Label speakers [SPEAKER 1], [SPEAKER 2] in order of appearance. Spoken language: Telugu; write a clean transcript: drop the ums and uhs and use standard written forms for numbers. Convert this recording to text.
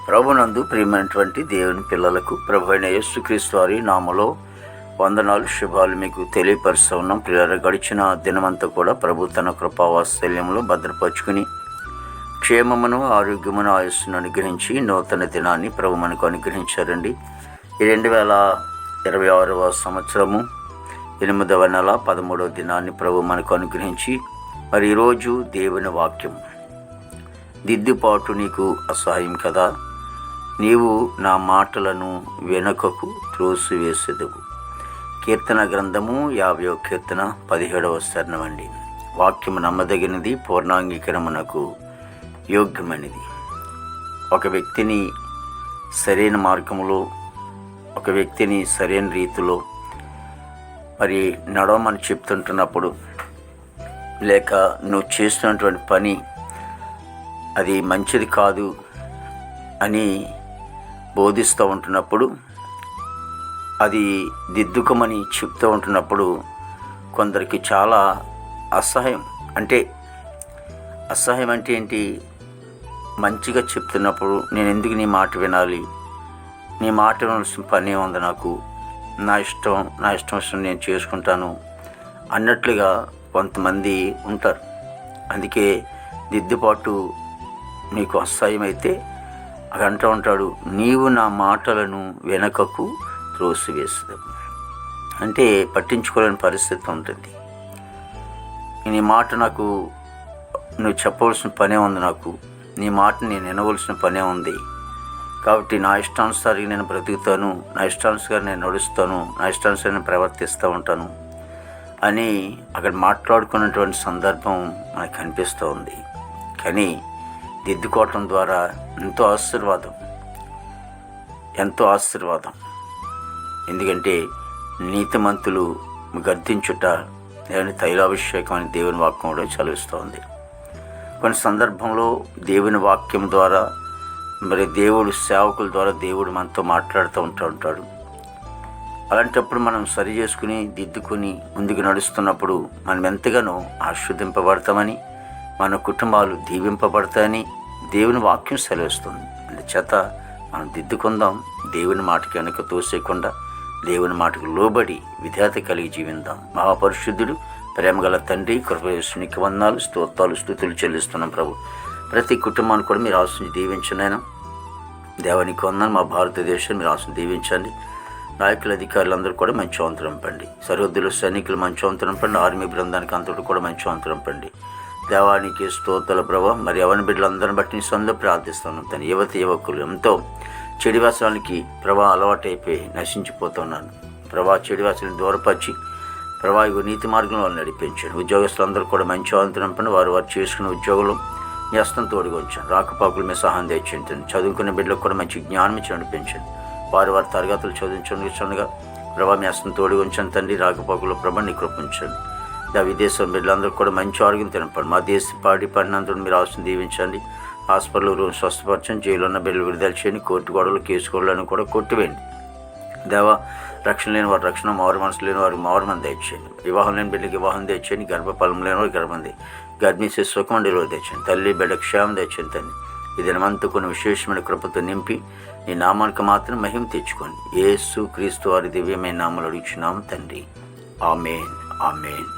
[SPEAKER 1] ప్రభునందు ప్రియమైనటువంటి దేవుని పిల్లలకు ప్రభు అయిన యేసుక్రీస్తు వారి నామములో వందనాలు, శుభాలు మీకు తెలియపరుస్తూ ఉన్నాం. పిల్లల గడిచిన దినమంతా కూడా ప్రభు తన కృపావాత్సల్యంలో భద్రపరుచుకుని క్షేమమును, ఆరోగ్యమును, ఆయుస్సును అనుగ్రహించి నూతన దినాన్ని ప్రభు మనకు అనుగ్రహించారండి. ఈ 2026వ సంవత్సరము 8వ నెల 13వ దినాన్ని ప్రభు మనకు అనుగ్రహించి మరి ఈరోజు దేవుని వాక్యం, దిద్దుపాటు నీకు అసహాయం కదా, నీవు నా మాటలను వెనుకకు త్రోసివేసెదవు. కీర్తన గ్రంథము 50వ కీర్తన 17వ చరణం అండి. వాక్యము నమ్మదగినది, పూర్ణాంగీకరమునకు యోగ్యమైనది. ఒక వ్యక్తిని సరైన మార్గంలో, ఒక వ్యక్తిని సరైన రీతిలో మరి నడవమని చెప్తుంటున్నప్పుడు, లేక నువ్వు చేస్తున్నటువంటి పని అది మంచిది కాదు అని బోధిస్తూ ఉంటున్నప్పుడు, అది దిద్దుకోమని చెప్తూ ఉంటున్నప్పుడు కొందరికి చాలా అసహ్యం. అసహ్యం అంటే ఏంటి? మంచిగా చెప్తున్నప్పుడు నేను ఎందుకు నీ మాట వినాలి, నీ మాట వినాల్సిన పని ఉంది, నాకు నా ఇష్టం నేను చేసుకుంటాను అన్నట్లుగా కొంతమంది ఉంటారు. అందుకే దిద్దుబాటు నీకు అసహ్యమైతే అది అంటూ ఉంటాడు, నీవు నా మాటలను వెనకకు త్రోసివేస్తావు. అంటే పట్టించుకోలేని పరిస్థితి ఉంటుంది. నీ మాట నాకు నువ్వు చెప్పవలసిన పనే ఉంది, నాకు నీ మాట నేను వినవలసిన పనే ఉంది, కాబట్టి నా ఇష్టానుసారి నేను బ్రతుకుతాను, నా ఇష్టానుసారి నేను నడుస్తాను, నా ఇష్టానుసారి నేను ప్రవర్తిస్తూ ఉంటాను అని అక్కడ మాట్లాడుకున్నటువంటి సందర్భం మనకు కనిపిస్తూ ఉంది. కానీ దిద్దుకోవటం ద్వారా ఎంతో ఆశీర్వాదం. ఎందుకంటే నీతిమంతులు గర్దించుట దేవుని తైలాభిషేకం అని దేవుని వాక్యం కూడా చదివిస్తోంది. కొన్ని సందర్భంలో దేవుని వాక్యం ద్వారా మరి దేవుడు సేవకుల ద్వారా దేవుడు మనతో మాట్లాడుతూ ఉంటాడు. అలాంటప్పుడు మనం సరి చేసుకుని దిద్దుకొని ముందుకు నడుస్తున్నప్పుడు మనం ఎంతగానో ఆశీర్వదింపబడతామని, మన కుటుంబాలు దీవింపబడతాయని దేవుని వాక్యం సెలవిస్తుంది. అందుచేత మనం దిద్దుకుందాం, దేవుని మాటకి వెనక తోసేయకుండా దేవుని మాటకు లోబడి విధేయత కలిగి జీవిద్దాం. మహాపరిశుద్ధుడు, ప్రేమగల తండ్రి, కృపయేసునికి వందనాలు, స్తోత్రాలు, స్తుతులు చెల్లిస్తున్నాం ప్రభు. ప్రతి కుటుంబాన్ని కూడా మీరు ఆశించి దీవించనైనా దేవానికి వందనాలు. మా భారతదేశం మీరు ఆశించి దీవించండి. నాయకుల అధికారులందరూ కూడా మంచి వంతరం పండి, సరిహద్దుల సైనికులు మంచి వంతరం పండి, ఆర్మీ బృందానికి అంతటి కూడా మంచి వంతరం పండి. దేవానికి స్తోత్రాల ప్రభా. మరి యవన బిడ్డలందరిని బట్టి నీ సొంత ప్రార్థిస్తున్నాను. తన యువకులు ఎంతో చెడివాసానికి ప్రభా అలవాటైపోయి నశించిపోతున్నాను ప్రభా. చెడివాసాలను దూరపరిచి ప్రభా నీతి మార్గంలో నడిపించాను. ఉద్యోగస్తులందరూ కూడా మంచి వంతరం పండి, వారు చేసుకునే ఉద్యోగులు మీ హస్తం తోడుగా ఉంచాను. రాకపోకలు మీ సహాయం తెచ్చింది. చదువుకునే బిడ్డలకు కూడా మంచి జ్ఞానం ఇచ్చి నడిపించండి. వారి తరగతులు చదువుచుండగా ప్రభా మీ హస్తం తోడుగా ఉంచండి తండ్రి. రాకపోకలు ప్రభా నీ కృపించండి. విదేశం బిడ్డలందరూ కూడా మంచి ఆరోగ్యం తినపండి. మా దేశ పడినందుకు మీరు ఆశను దీవించండి. హాస్పిటల్ రూమ్ స్వస్థపరచండి. జైలు ఉన్న బిడ్డలు విడుదల చేయండి. కోర్టు గొడవలు, కేసు గొడవలను కూడా కొట్టివేయండి. దేవా, రక్షణ లేని వారు రక్షణ, మారు మనసు లేని వారికి మారు మంది తెచ్చేయండి. వివాహం లేని బిడ్డలకి వివాహం తెచ్చేయండి. గర్భఫలం లేని వారికి గర్భంది, గర్భిణీ సుఖం డెలివరీ తెచ్చండి. తల్లి బిడ్డ క్షేమం తెచ్చండి తండ్రి. ఈ దినమంతా కొన్ని విశేషమైన కృపతో నింపి నీ నామానికి మాత్రం మహిమ తెచ్చుకోండి. యేసు క్రీస్తు వారి దివ్యమైన నామములో అడుగుచున్నాము తండ్రి. ఆమేన్, ఆమేన్.